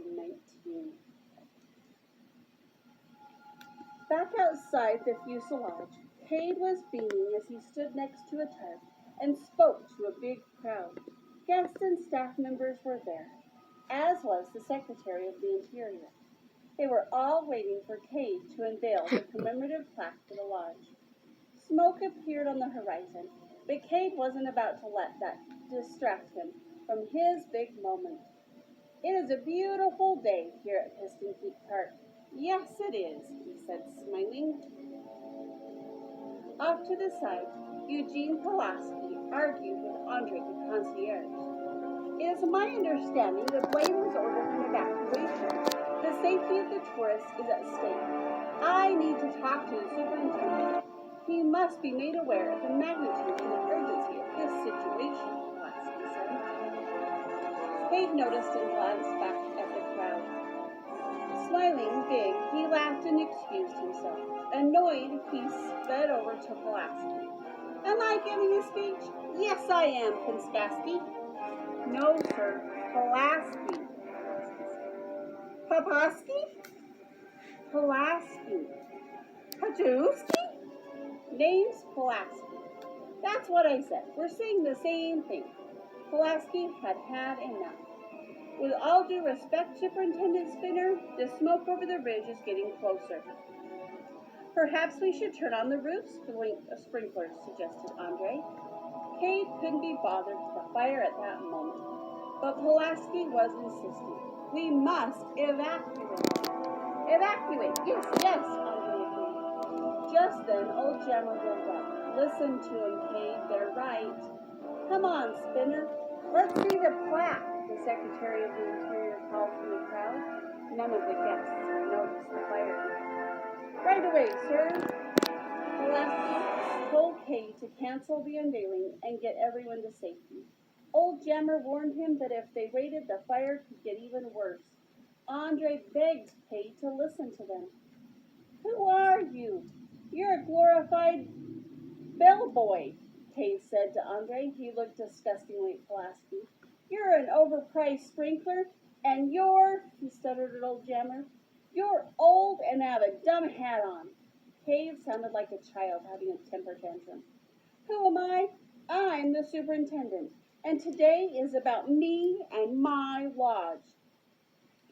Ch.19. Back outside the fuselage, Cade was beaming as he stood next to a tarp and spoke to a big crowd. Guests and staff members were there, as was the Secretary of the Interior. They were all waiting for Cade to unveil the commemorative plaque for the lodge. Smoke appeared on the horizon, but Cade wasn't about to let that distract him from his big moment. "It is a beautiful day here at Piston Peak Park." "Yes, it is," he said, smiling. Off to the side, Eugene Pulaski argued with Andre, the concierge. "It is my understanding that Blaine was ordered an evacuation. The safety of the tourists is at stake. I need to talk to the superintendent. He must be made aware of the magnitude and the urgency of this situation," Pulaski said. Cade noticed and glanced back at the crowd. Smiling big, he laughed and excused himself. Annoyed, he sped over to Pulaski. "Am I giving a speech?" "Yes, I am, Pinskaski." "No, sir, Pulaski." "Papaski?" "Pulaski." "Pajuski?" "Name's Pulaski." "That's what I said. We're saying the same thing." Pulaski had had enough. "With all due respect, Superintendent Spinner, the smoke over the ridge is getting closer." "Perhaps we should turn on the roof sprinklers," suggested Andre. Cade couldn't be bothered with the fire at that moment, but Pulaski was insistent. "We must evacuate." "Evacuate, yes, yes," Andre agreed. Just then, old Jammer rolled up. "Listen to him, Cade, they're right." "Come on, Spinner, let's see the plaque," the Secretary of the Interior called from the crowd. None of the guests noticed the fire. "Right away, sir." Pulaski told Cade to cancel the unveiling and get everyone to safety. Old Jammer warned him that if they waited, the fire could get even worse. Andre begged Cade to listen to them. "Who are you?" "You're a glorified bellboy," Cade said to Andre. He looked disgustingly at Pulaski. "You're an overpriced sprinkler, and he stuttered at old Jammer. "You're old and have a dumb hat on." Cade sounded like a child having a temper tantrum. "Who am I? I'm the superintendent, and today is about me and my lodge."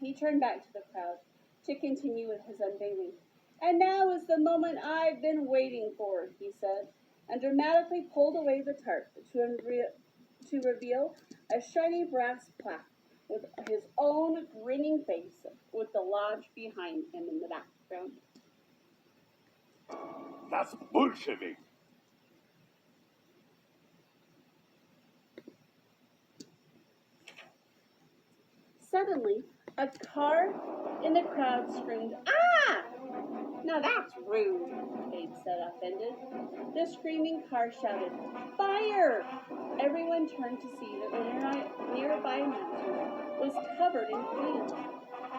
He turned back to the crowd to continue with his unveiling. "And now is the moment I've been waiting for," he said, and dramatically pulled away the tarp to reveal a shiny brass plaque with his own grinning face with the lodge behind him in the background. "That's Bolshevik." Suddenly, a car in the crowd screamed, "Ah!" "Now that's rude," Cade said, offended. The screaming car shouted, "Fire!" Everyone turned to see that the nearby mountain was covered in flames.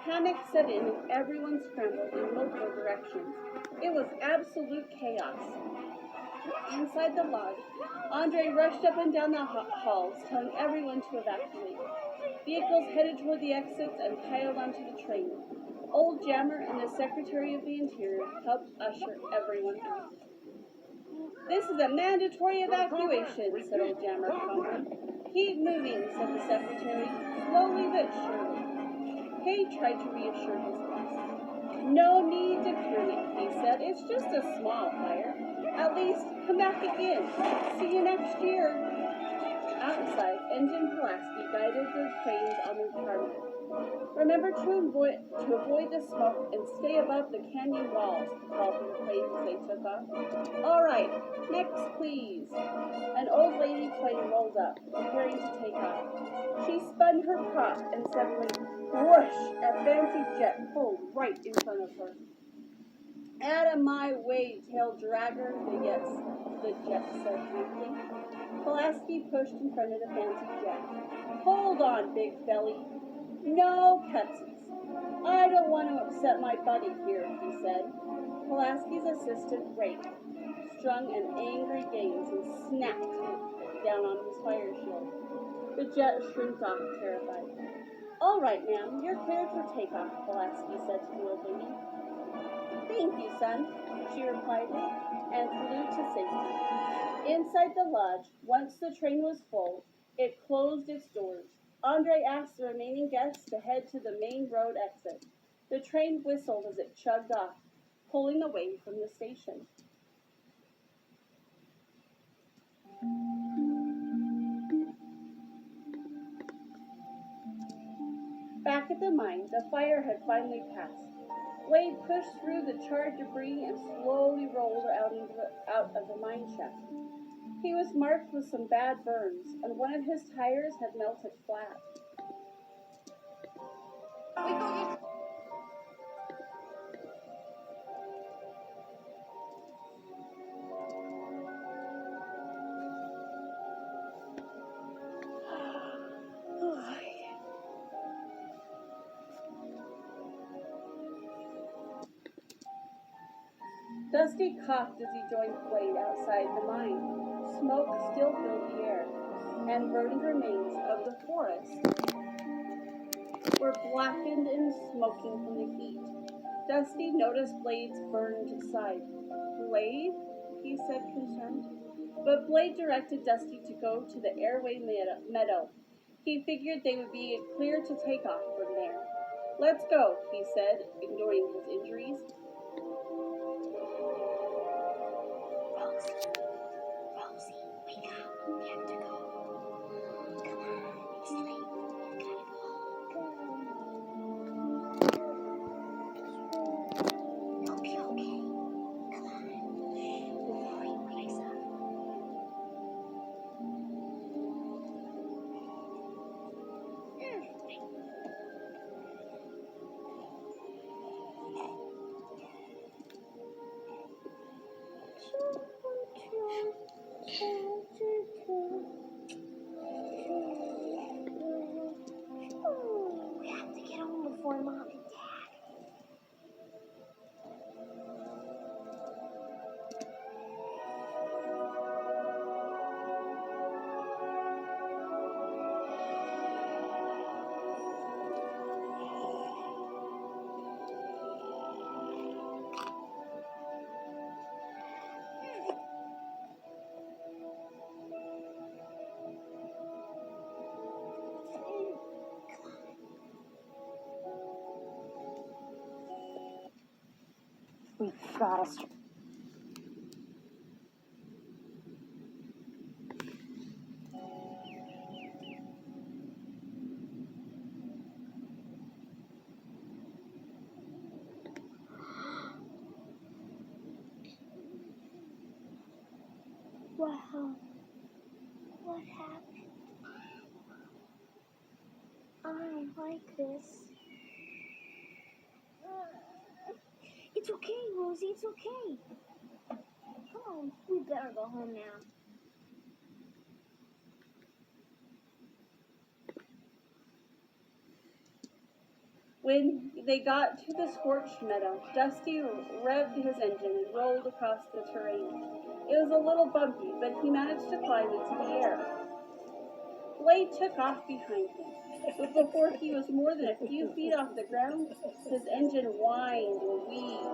Panic set in and everyone scrambled in multiple directions. It was absolute chaos. Inside the lodge, Andre rushed up and down the halls, telling everyone to evacuate. Vehicles headed toward the exits and piled onto the train. Old Jammer and the Secretary of the Interior helped usher everyone out. "This is a mandatory evacuation," said old Jammer calmly. "Keep moving," said the Secretary, "slowly but surely." Cade tried to reassure his boss. "No need to panic," he said. "It's just a small fire. At least, come back again. See you next year." Outside, Engine Pulaski guided the trains on their tarmac. "Remember to avoid the smoke and stay above the canyon walls," he called to the planes as they took off. "All right, next please." An old lady plane rolled up, preparing to take off. She spun her prop and suddenly, whoosh, a fancy jet pulled right in front of her. "Out of my way, tail dragger," the jet said briefly. Pulaski pushed in front of the fancy jet. "Hold on, big belly. No cutsies. I don't want to upset my buddy here," he said. Pulaski's assistant braked, strung an angry gaze, and snapped down on his fire shield. The jet shrieked off, terrified. All right, ma'am, you're cleared for takeoff, Pulaski said to the old lady. Thank you, son, she replied, and flew to safety. Inside the lodge, once the train was full, it closed its doors. Andre asked the remaining guests to head to the main road exit. The train whistled as it chugged off, pulling away from the station. Back at the mine, the fire had finally passed. Blade pushed through the charred debris and slowly rolled out of the mine shaft. He was marked with some bad burns, and one of his tires had melted flat. Dusty coughed as he joined Blade outside the mine. Smoke still filled the air, and burned remains of the forest were blackened and smoking from the heat. Dusty noticed Blade's burned side. Blade? He said, concerned. But Blade directed Dusty to go to the airway meadow. He figured they would be clear to take off from there. Let's go, he said, ignoring his injuries. Rosie, wake up. We have to go. Come on, it's late. We gotta go. Okay. Come on. Before you rise up. We have to get home before Mom and Dad. We gotta start. Wow. What happened? I don't like this. It's okay, Rosie, it's okay. Come on, we better go home now. When they got to the scorched meadow, Dusty revved his engine and rolled across the terrain. It was a little bumpy, but he managed to climb into the air. Blade took off behind him, but before he was more than a few feet off the ground, his engine whined and wheezed.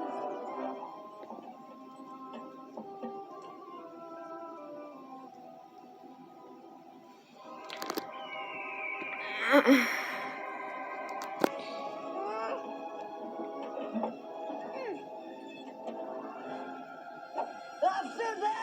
After them!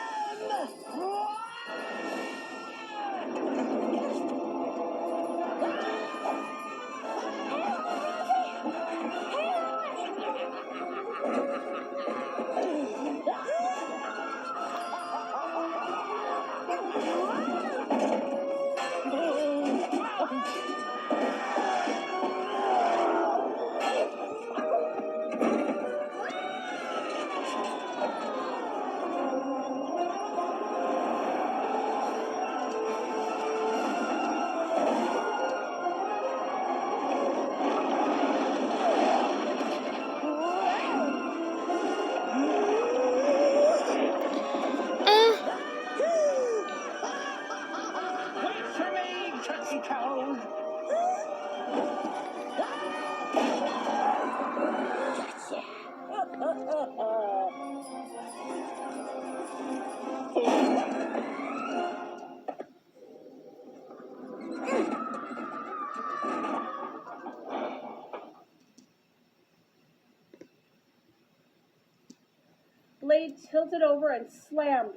Blade tilted over and slammed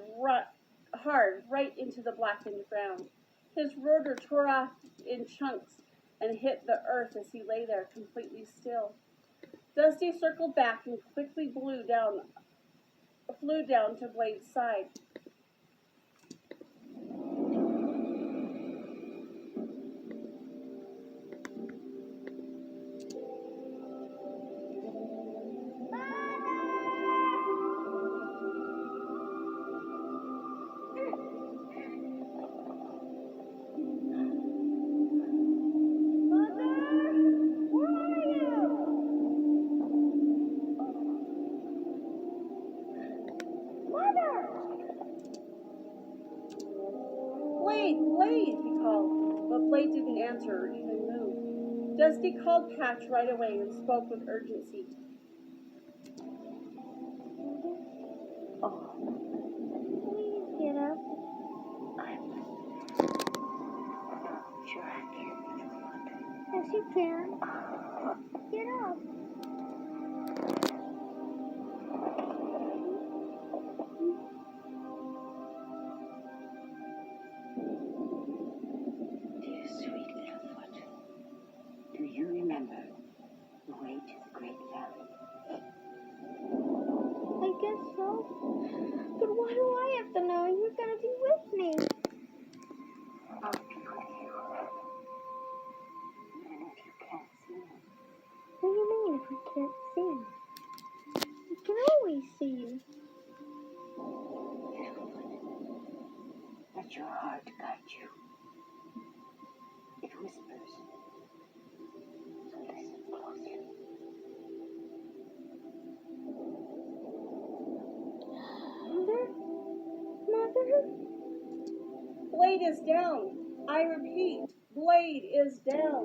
hard right into the blackened ground. His rotor tore off in chunks and hit the earth as he lay there completely still. Dusty circled back and quickly flew down to Blade's side. Blade, he called, but Blade didn't answer or even move. Dusty called Patch right away and spoke with urgency. Oh, please get up. I'm sure I can. Yes, you can. Get up. Dear sweet little foot, do you remember the way to the Great Valley? I guess so. But why do I have to know? You're gonna be with me. I'll be with you. Even if you can't see me. What do you mean if we can't see? We can always see you. Little foot, let your heart guide you. It whispers. So listen closely. Mother? Blade is down. I repeat, Blade is down.